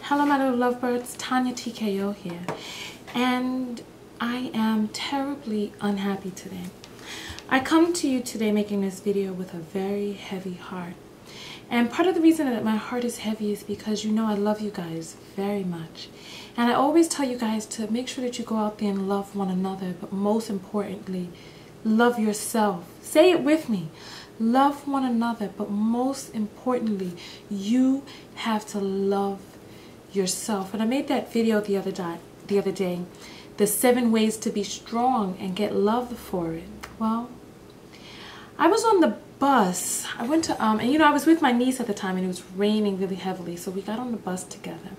Hello my little lovebirds, TonyaTko's here, and I am terribly unhappy today. I come to you today making this video with a very heavy heart, and part of the reason that my heart is heavy is because you know I love you guys very much, and I always tell you guys to make sure that you go out there and love one another, but most importantly, love yourself. Say it with me. Love one another, but most importantly, you have to love yourself. And I made that video the other day, the 7 ways to be strong and get love for it. Well, I was on the bus. I went to and you know, I was with my niece at the time, and it was raining really heavily, so we got on the bus together.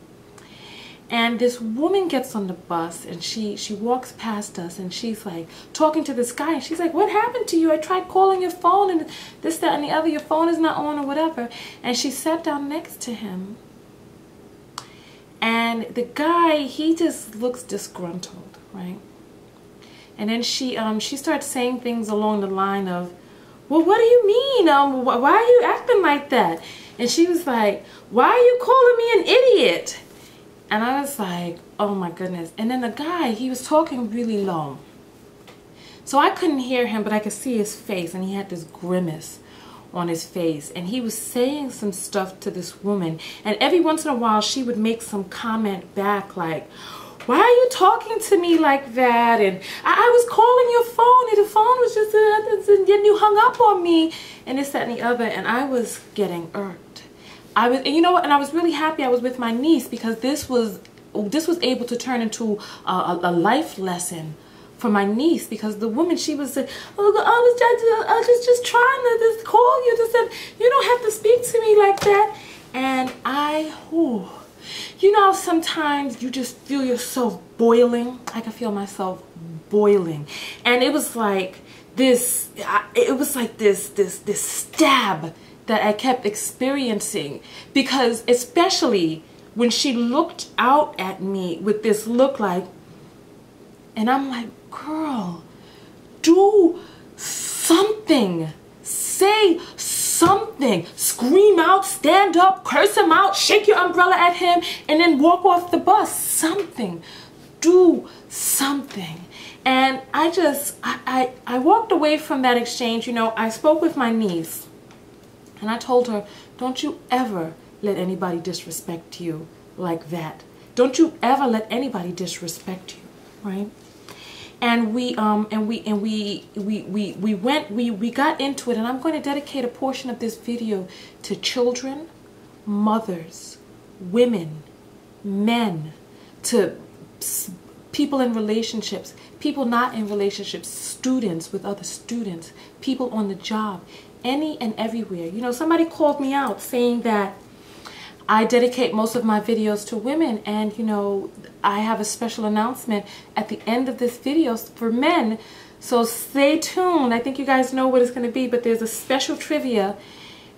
And this woman gets on the bus, and she walks past us, and she's like talking to this guy, and she's like, "What happened to you? I tried calling your phone and this, that, and the other. Your phone is not on or whatever." And she sat down next to him, and the guy, he just looks disgruntled, right? And then she starts saying things along the line of, "Well, what do you mean? Why are you acting like that?" And she was like, "Why are you calling me an idiot?" And I was like, oh my goodness. And then the guy, he was talking really low, so I couldn't hear him, but I could see his face, and he had this grimace on his face, and he was saying some stuff to this woman, and every once in a while she would make some comment back like, "Why are you talking to me like that? And I was calling your phone, and the phone was just and then you hung up on me," and this, that, and the other. And I was getting irked. And you know what, and I was really happy I was with my niece, because this was able to turn into a life lesson for my niece, because the woman, she was like, "Oh, I was just trying to just call you, just said you don't have to speak to me like that." And you know, sometimes you just feel yourself boiling. I can feel myself boiling, and it was like this. It was like this stab that I kept experiencing, because especially when she looked out at me with this look like, and I'm like, girl, do something, say something, scream out, stand up, curse him out, shake your umbrella at him, and then walk off the bus. Something, do something. And I walked away from that exchange. You know, I spoke with my niece, and I told her, don't you ever let anybody disrespect you like that. Don't you ever let anybody disrespect you, right? And we got into it, and I'm going to dedicate a portion of this video to children, mothers, women, men, to people in relationships, people not in relationships, students with other students, people on the job, any and everywhere. You know, somebody called me out saying that I dedicate most of my videos to women, and you know, I have a special announcement at the end of this video for men, so stay tuned. I think you guys know what it's going to be, but there's a special trivia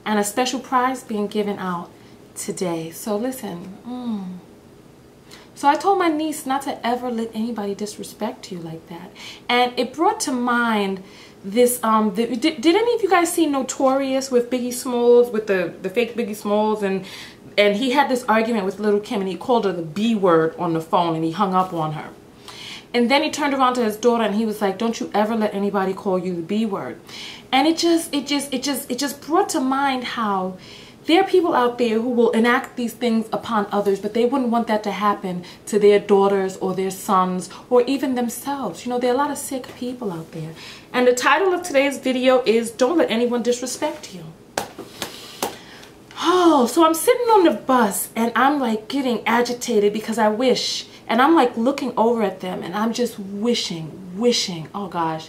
and a special prize being given out today. So listen. So I told my niece not to ever let anybody disrespect you like that, and it brought to mind this did any of you guys see Notorious with Biggie Smalls, with the fake Biggie Smalls, and he had this argument with Little Kim, and he called her the B word on the phone, and he hung up on her. And then he turned around to his daughter, and he was like, "Don't you ever let anybody call you the B word." And it just brought to mind how there are people out there who will enact these things upon others, but they wouldn't want that to happen to their daughters or their sons or even themselves. You know, there are a lot of sick people out there. And the title of today's video is "Don't Let Anyone Disrespect You." Oh, so I'm sitting on the bus, and I'm like getting agitated because I wish, and I'm like looking over at them, and I'm just wishing, oh gosh,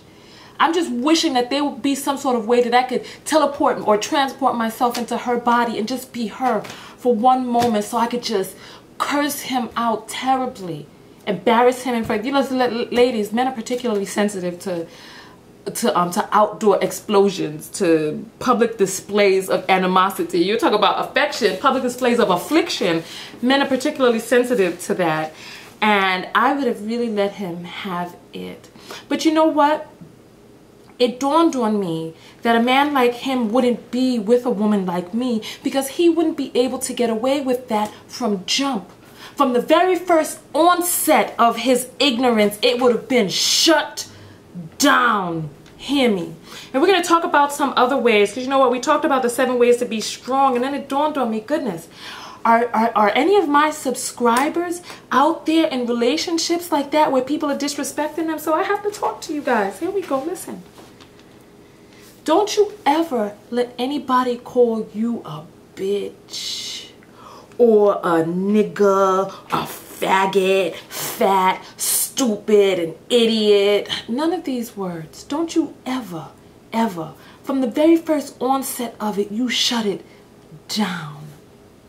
I'm just wishing that there would be some sort of way that I could teleport or transport myself into her body and just be her for one moment, so I could just curse him out terribly, embarrass him in front. You know, ladies, men are particularly sensitive to outdoor explosions, to public displays of animosity. You talk about affection, public displays of affliction. Men are particularly sensitive to that, and I would have really let him have it. But you know what? it dawned on me that a man like him wouldn't be with a woman like me, because he wouldn't be able to get away with that from jump. from the very first onset of his ignorance, it would have been shut down. Hear me. And we're going to talk about some other ways, because you know what? We talked about the 7 ways to be strong, and then it dawned on me, goodness, are any of my subscribers out there in relationships like that where people are disrespecting them? So I have to talk to you guys. Here we go. Listen. Don't you ever let anybody call you a bitch or a nigga, a faggot, fat, stupid, an idiot. None of these words. Don't you ever, ever, from the very first onset of it, you shut it down.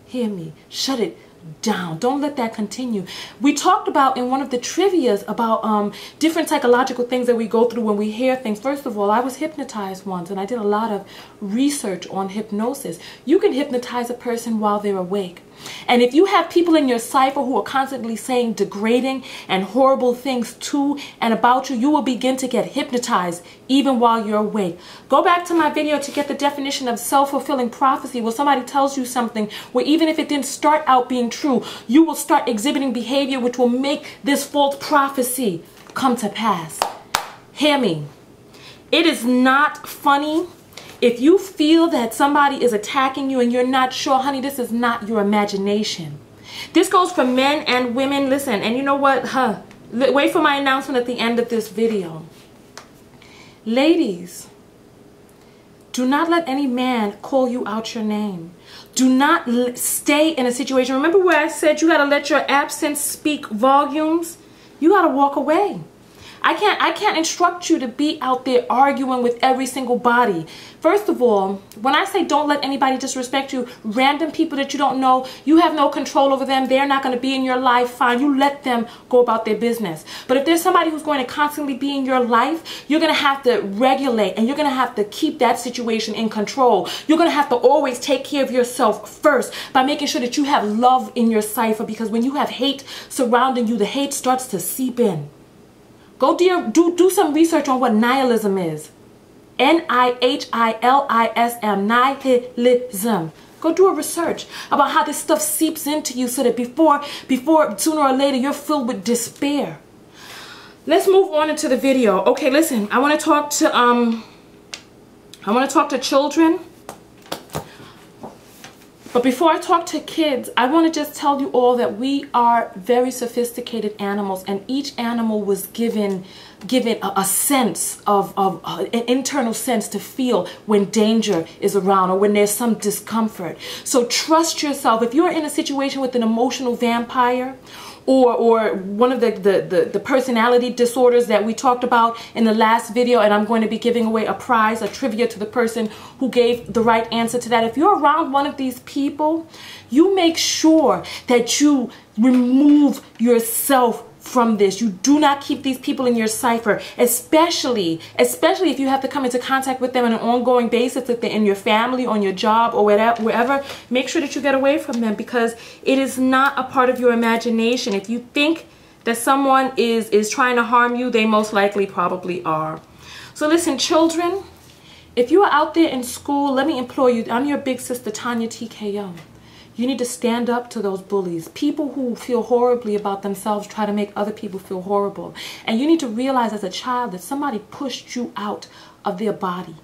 Hear me. Shut it down. Don't let that continue. We talked about in one of the trivias about different psychological things that we go through when we hear things. First of all, I was hypnotized once, and I did a lot of research on hypnosis. You can hypnotize a person while they're awake. And if you have people in your cipher who are constantly saying degrading and horrible things to and about you, you will begin to get hypnotized even while you're awake. Go back to my video to get the definition of self-fulfilling prophecy, where somebody tells you something where even if it didn't start out being true, you will start exhibiting behavior which will make this false prophecy come to pass. Hear me. It is not funny. If you feel that somebody is attacking you and you're not sure, honey, this is not your imagination. This goes for men and women. Listen, and you know what? Wait for my announcement at the end of this video. Ladies, do not let any man call you out your name. Do not stay in a situation. Remember where I said you got to let your absence speak volumes? You got to walk away. I can't instruct you to be out there arguing with every single body. First of all, when I say don't let anybody disrespect you, random people that you don't know, you have no control over them. They're not going to be in your life. Fine, you let them go about their business. But if there's somebody who's going to constantly be in your life, you're going to have to regulate, and you're going to have to keep that situation in control. You're going to have to always take care of yourself first by making sure that you have love in your cipher, because when you have hate surrounding you, the hate starts to seep in. Go do some research on what nihilism is. N-I-H-I-L-I-S-M, nihilism. Go do a research about how this stuff seeps into you so that before sooner or later you're filled with despair. Let's move on into the video. Okay, listen, I want to talk to children. But before I talk to kids, I want to just tell you all that we are very sophisticated animals, and each animal was given a sense of an internal sense to feel when danger is around or when there's some discomfort. So trust yourself. If you're in a situation with an emotional vampire, or one of the personality disorders that we talked about in the last video, and I'm going to be giving away a prize, a trivia, to the person who gave the right answer to that. If you're around one of these people, you make sure that you remove yourself from this. You do not keep these people in your cipher, especially if you have to come into contact with them on an ongoing basis, if they're in your family, on your job, or wherever. Make sure that you get away from them, because it is not a part of your imagination. If you think that someone is trying to harm you, they most likely probably are. So listen, children, if you are out there in school, let me implore you, I'm your big sister, TonyaTko's. You need to stand up to those bullies. People who feel horribly about themselves try to make other people feel horrible. And you need to realize as a child that somebody pushed you out of their body.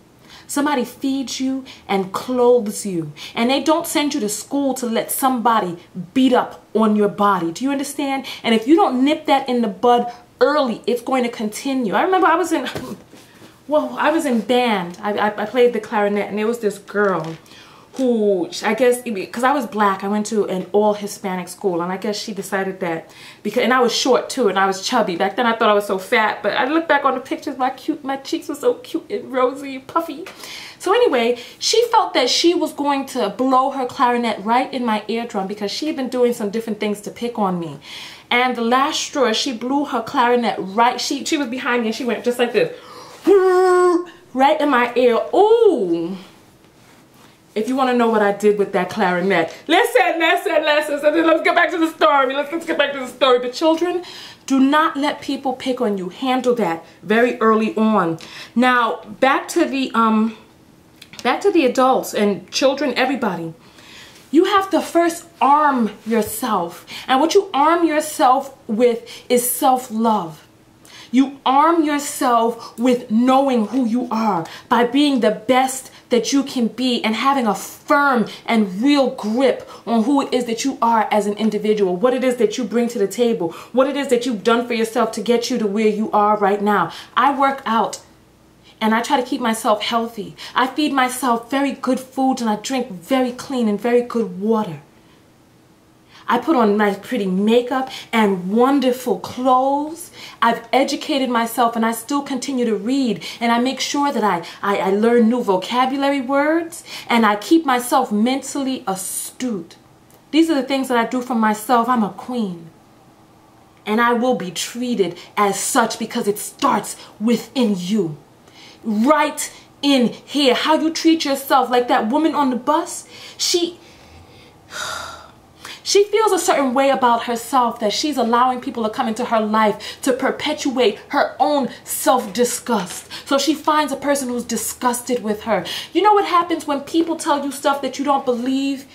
Somebody feeds you and clothes you. And they don't send you to school to let somebody beat up on your body. Do you understand? And if you don't nip that in the bud early, it's going to continue. I remember I was in band. I played the clarinet, and there was this girl who, I guess, because I was black, I went to an all Hispanic school, and I guess she decided that, and I was short too, and I was chubby. Back then I thought I was so fat, but I look back on the pictures, my cheeks were so cute and rosy and puffy. So anyway, she felt that she was going to blow her clarinet right in my eardrum, because she had been doing some different things to pick on me. And the last straw, she blew her clarinet right, she was behind me, and she went just like this, right in my ear. Ooh. If you want to know what I did with that clarinet, listen. So let's get back to the story. Let's get back to the story. But children, do not let people pick on you. Handle that very early on. Now, back to the adults and children, everybody. You have to first arm yourself. And what you arm yourself with is self-love. You arm yourself with knowing who you are by being the best that you can be and having a firm and real grip on who it is that you are as an individual, what it is that you bring to the table, what it is that you've done for yourself to get you to where you are right now. I work out and I try to keep myself healthy. I feed myself very good foods and I drink very clean and very good water. I put on nice pretty makeup and wonderful clothes. I've educated myself and I still continue to read, and I make sure that I learn new vocabulary words, and I keep myself mentally astute. These are the things that I do for myself. I'm a queen. And I will be treated as such because it starts within you. Right in here. How you treat yourself, like that woman on the bus, she feels a certain way about herself that she's allowing people to come into her life to perpetuate her own self-disgust. So she finds a person who's disgusted with her. You know what happens when people tell you stuff that you don't believe?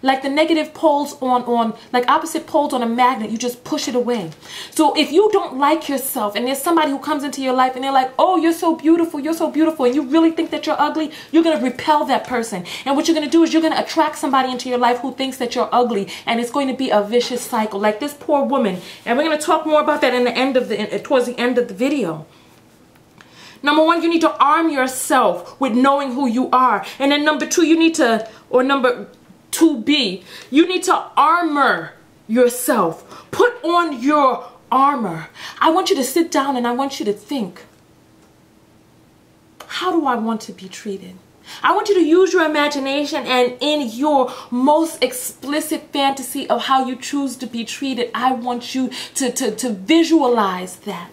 Like the negative poles like opposite poles on a magnet, you just push it away. So if you don't like yourself and there's somebody who comes into your life and they're like, oh, you're so beautiful, and you really think that you're ugly, you're going to repel that person. And what you're going to do is you're going to attract somebody into your life who thinks that you're ugly, and it's going to be a vicious cycle, like this poor woman. And we're going to talk more about that towards the end of the video. Number one, you need to arm yourself with knowing who you are. And then number two, you need to, or number 2B, you need to armor yourself. Put on your armor. I want you to sit down and I want you to think, how do I want to be treated? I want you to use your imagination, and in your most explicit fantasy of how you choose to be treated, I want you to visualize that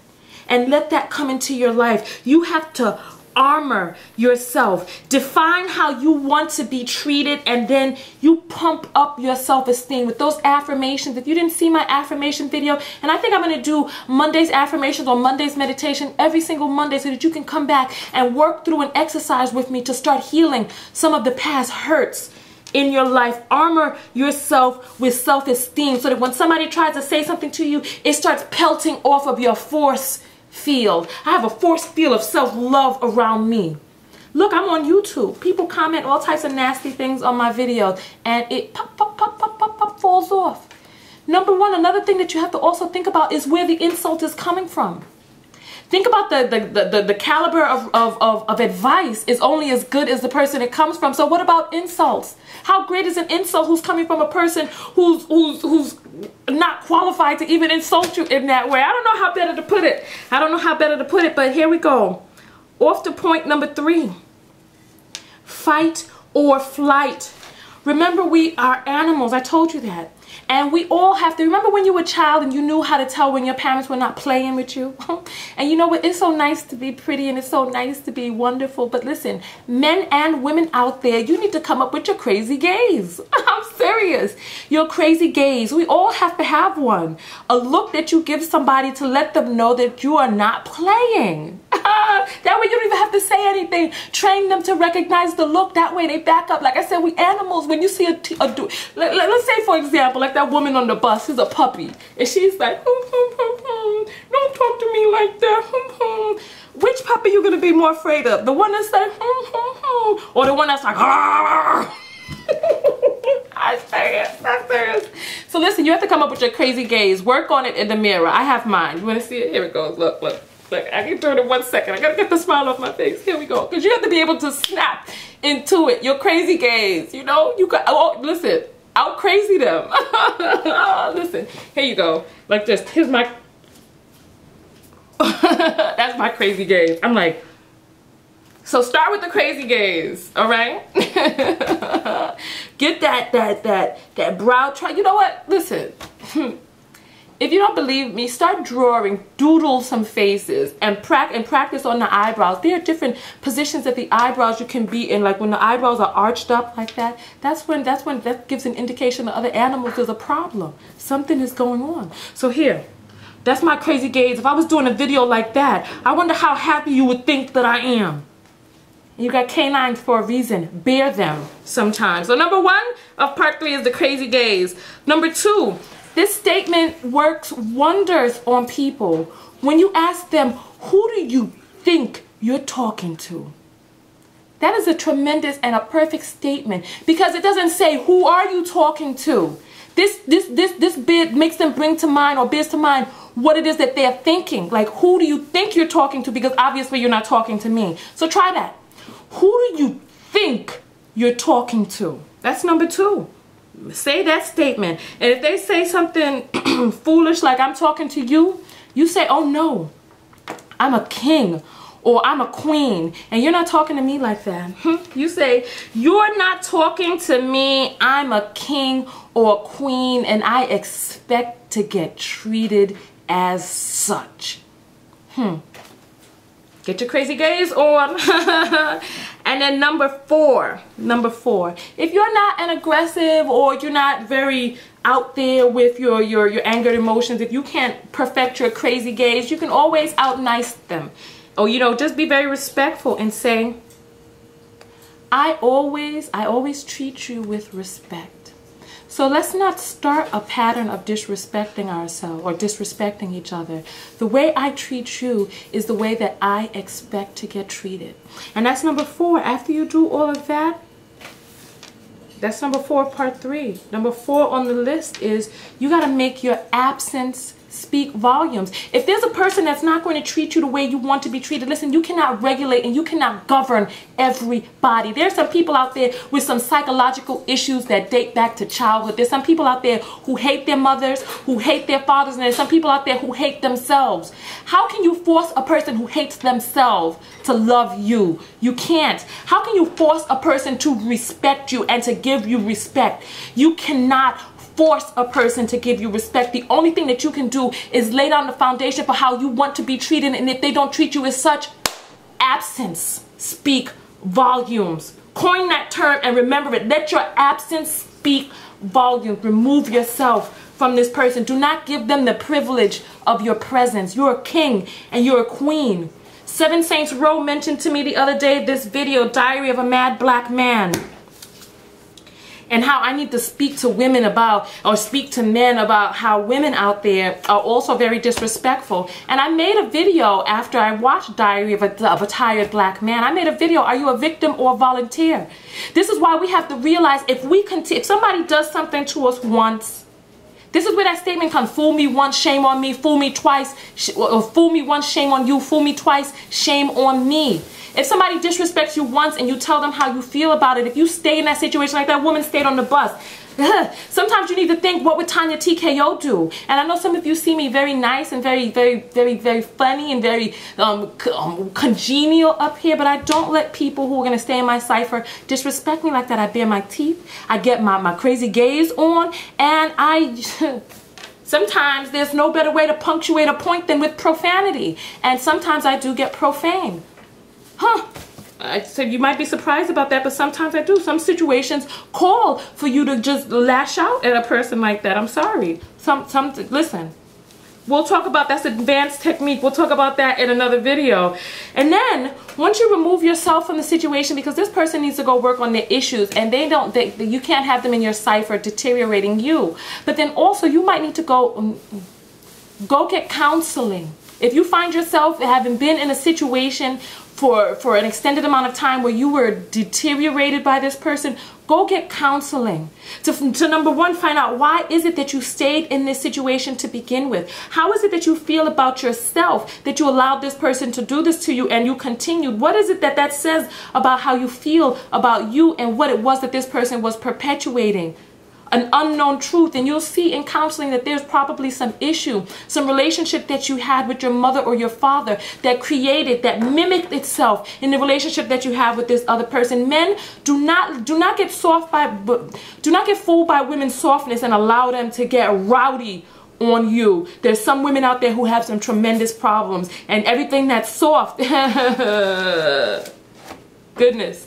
and let that come into your life. You have to armor yourself. Define how you want to be treated, and then you pump up your self-esteem with those affirmations. If you didn't see my affirmation video, and I think I'm going to do Monday's affirmations or Monday's meditation every single Monday so that you can come back and work through an exercise with me to start healing some of the past hurts in your life. Armor yourself with self-esteem so that when somebody tries to say something to you, it starts pelting off of your force field. I have a force field of self-love around me. Look, I'm on YouTube. People comment all types of nasty things on my videos, and it pop, pop, pop, pop, pop, pop, falls off. Number one, another thing that you have to also think about is where the insult is coming from. Think about the caliber of advice is only as good as the person it comes from. So what about insults? How great is an insult who's coming from a person who's not qualified to even insult you in that way? I don't know how better to put it. I don't know how better to put it, but here we go. Off to point number 3. Fight or flight. Remember, we are animals. I told you that. And we all have to, remember when you were a child and you knew how to tell when your parents were not playing with you? And you know what? It's so nice to be pretty and it's so nice to be wonderful. But listen, men and women out there, you need to come up with your crazy gaze. I'm serious. Your crazy gaze. We all have to have one. A look that you give somebody to let them know that you are not playing. That way you don't even have to say anything. Train them to recognize the look. That way they back up. Like I said, we animals. When you see let's say, for example, like that woman on the bus is a puppy. And she's like, don't talk to me like that. Which puppy are you going to be more afraid of? The one that's like, or the one that's like, I'm serious. So listen, you have to come up with your crazy gaze. Work on it in the mirror. I have mine. You want to see it? Here it goes. Look, look. Look, I can do it in 1 second. I gotta get the smile off my face. Here we go. Because you have to be able to snap into it. Your crazy gaze. You know? You got, oh, listen. Out crazy them. Listen. Here you go. Like this. Here's my, that's my crazy gaze. I'm like, so start with the crazy gaze. Alright? Get that brow try. You know what? Listen. If you don't believe me, start drawing, doodle some faces, and practice on the eyebrows. There are different positions that the eyebrows you can be in. Like when the eyebrows are arched up like that, that gives an indication to other animals there's a problem. Something is going on. So here, that's my crazy gaze. If I was doing a video like that, I wonder how happy you would think that I am. You got canines for a reason. Bear them sometimes. So number 1 of part 3 is the crazy gaze. Number 2, this statement works wonders on people. When you ask them, who do you think you're talking to? That is a tremendous and a perfect statement, because it doesn't say, who are you talking to? This bit makes them bring to mind, or bears to mind, what it is that they're thinking. Like, who do you think you're talking to? Because obviously you're not talking to me. So try that. Who do you think you're talking to? That's number 2. Say that statement. And if they say something foolish like, I'm talking to you, you say, oh no, I'm a king or I'm a queen, and you're not talking to me like that. You say, you're not talking to me, I'm a king or a queen, and I expect to get treated as such. Get your crazy gaze on. And then number 4, if you're not an aggressive, or you're not very out there with your angered emotions, if you can't perfect your crazy gaze, you can always out nice them. Or, you know, just be very respectful and say, I always treat you with respect. So let's not start a pattern of disrespecting ourselves or disrespecting each other. The way I treat you is the way that I expect to get treated. And that's number 4. After you do all of that, that's number 4 of part 3. Number 4 on the list is, you got to make your absence speak volumes. If there's a person that's not going to treat you the way you want to be treated, listen, you cannot regulate and you cannot govern everybody. There's some people out there with some psychological issues that date back to childhood. There's some people out there who hate their mothers, who hate their fathers, and there's some people out there who hate themselves. How can you force a person who hates themselves to love you? You can't. How can you force a person to respect you and to give you respect? You cannot force a person to give you respect. The only thing that you can do is lay down the foundation for how you want to be treated, and if they don't treat you as such, absence speak volumes. Coin that term and remember it. Let your absence speak volumes. Remove yourself from this person. Do not give them the privilege of your presence. You're a king and you're a queen. 7 Saints Row mentioned to me the other day this video, Diary of a Mad Black Man, and how I need to speak to women about, or speak to men about, how women out there are also very disrespectful. And I made a video after I watched Diary of a Tired Black Man. I made a video, are you a victim or a volunteer? This is why we have to realize, if somebody does something to us once, this is where that statement comes, fool me once, shame on me, fool me twice, or fool me once, shame on you, fool me twice, shame on me. If somebody disrespects you once and you tell them how you feel about it, if you stay in that situation like that woman stayed on the bus, sometimes you need to think, what would TonyaTko do? And I know some of you see me very nice and very funny and very congenial up here, but I don't let people who are going to stay in my cipher disrespect me like that. I bare my teeth, I get my crazy gaze on, and sometimes there's no better way to punctuate a point than with profanity. And sometimes I do get profane. I said you might be surprised about that, but sometimes I do. Some situations call for you to just lash out at a person like that. I'm sorry. Listen, we'll talk about, that's advanced technique. We'll talk about that in another video. And then once you remove yourself from the situation, because this person needs to go work on their issues, and you can't have them in your cipher deteriorating you. But then also you might need to go get counseling. If you find yourself having been in a situation for an extended amount of time where you were deteriorated by this person, go get counseling. To number 1, find out, why is it that you stayed in this situation to begin with? How is it that you feel about yourself, that you allowed this person to do this to you and you continued? What is it that says about how you feel about you and what it was that this person was perpetuating? An unknown truth. And you'll see in counseling that there's probably some issue, some relationship that you had with your mother or your father that mimicked itself in the relationship that you have with this other person. Men, do not get fooled by women's softness and allow them to get rowdy on you. There's some women out there who have some tremendous problems, and everything that's soft, goodness,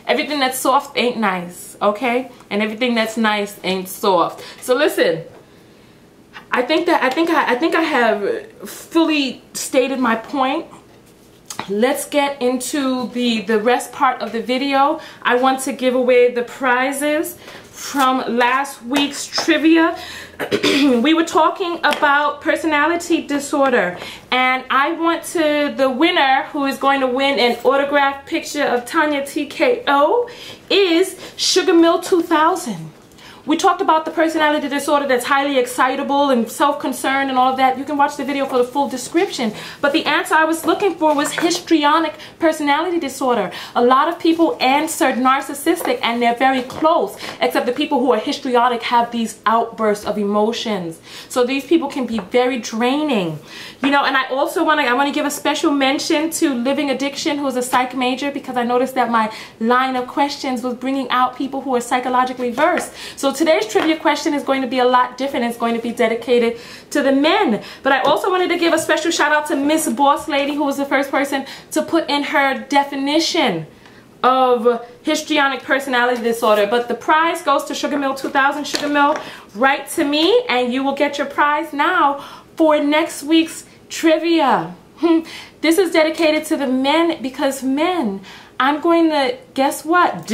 everything that's soft ain't nice, okay? And everything that's nice ain't soft. So listen, I think I have fully stated my point. let's get into the rest part of the video. I want to give away the prizes from last week's trivia. We were talking about personality disorder, and I want the winner who is going to win an autographed picture of Tonya TKO is Sugar Mill 2000. We talked about the personality disorder that's highly excitable and self-concerned and all of that. You can watch the video for the full description. But the answer I was looking for was histrionic personality disorder. A lot of people answered narcissistic, and they're very close, except the people who are histrionic have these outbursts of emotions. So these people can be very draining. You know, and I also want to give a special mention to Living Addiction, who is a psych major, because I noticed that my line of questions was bringing out people who are psychologically versed. So today's trivia question is going to be a lot different. It's going to be dedicated to the men. But I also wanted to give a special shout out to Miss Boss Lady, who was the first person to put in her definition of histrionic personality disorder. But the prize goes to Sugar Mill 2000. Sugar Mill, write to me and you will get your prize now for next week's trivia. This is dedicated to the men, because men, I'm going to, guess what?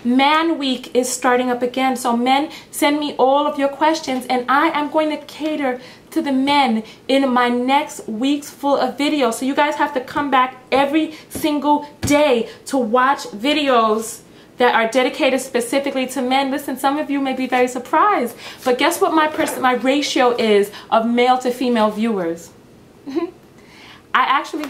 Man Week is starting up again. So men, send me all of your questions, and I am going to cater to the men in my next week's full of videos. So you guys have to come back every single day to watch videos that are dedicated specifically to men. Listen, some of you may be very surprised, but guess what my ratio is of male to female viewers?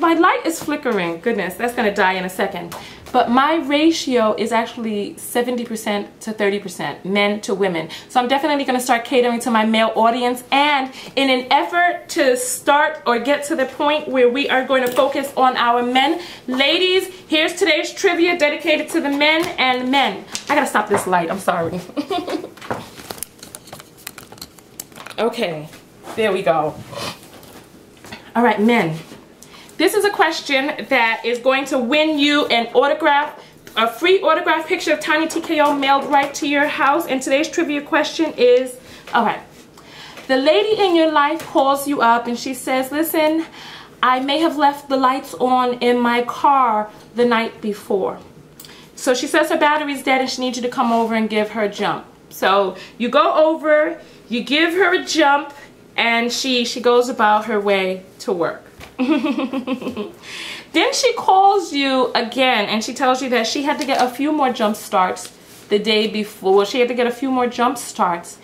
My light is flickering. Goodness, that's going to die in a second. But my ratio is actually 70% to 30%, men to women. So I'm definitely going to start catering to my male audience. And in an effort to start or get to the point where we are going to focus on our men, ladies, here's today's trivia dedicated to the men and men. I got to stop this light. I'm sorry. Okay, there we go. All right, men. This is a question that is going to win you a free autograph picture of Tonya TKO mailed right to your house. And today's trivia question is, alright, the lady in your life calls you up and she says, listen, I may have left the lights on in my car the night before. So she says her battery's dead and she needs you to come over and give her a jump. So you go over, you give her a jump, and she goes about her way to work. Then she calls you again and she tells you that she had to get a few more jump starts the day before. She had to get a few more jump starts,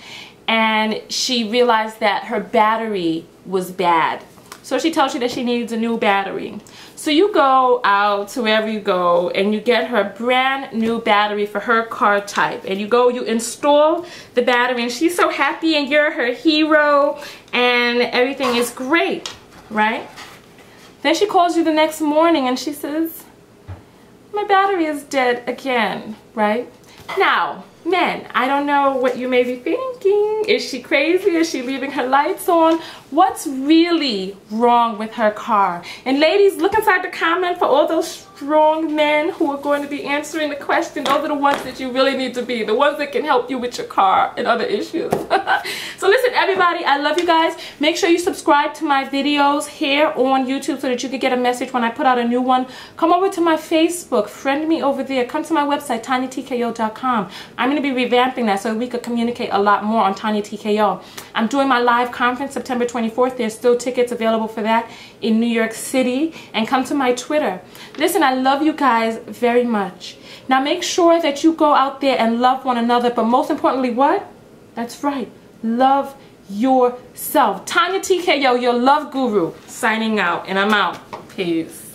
and she realized that her battery was bad. So she tells you that she needs a new battery. So you go out to wherever you go and you get her brand new battery for her car type. And you go, you install the battery, and she's so happy and you're her hero and everything is great, right? Then she calls you the next morning and she says, my battery is dead again, right? Now, men, I don't know what you may be thinking. Is she crazy? Is she leaving her lights on? What's really wrong with her car? And ladies, look inside the comment for all those strong men who are going to be answering the question. Those are the ones that you really need to be. The ones that can help you with your car and other issues. So listen, everybody, I love you guys. Make sure you subscribe to my videos here on YouTube so that you can get a message when I put out a new one. Come over to my Facebook. Friend me over there. Come to my website, TonyaTko's.com. I'm going to be revamping that so we could communicate a lot more on Tonya TKO. I'm doing my live conference September 24th. There's still tickets available for that in New York City. And come to my Twitter. Listen, I love you guys very much. Now make sure that you go out there and love one another. But most importantly, what? That's right. Love yourself. Tonya TKO, your love guru, signing out. And I'm out. Peace.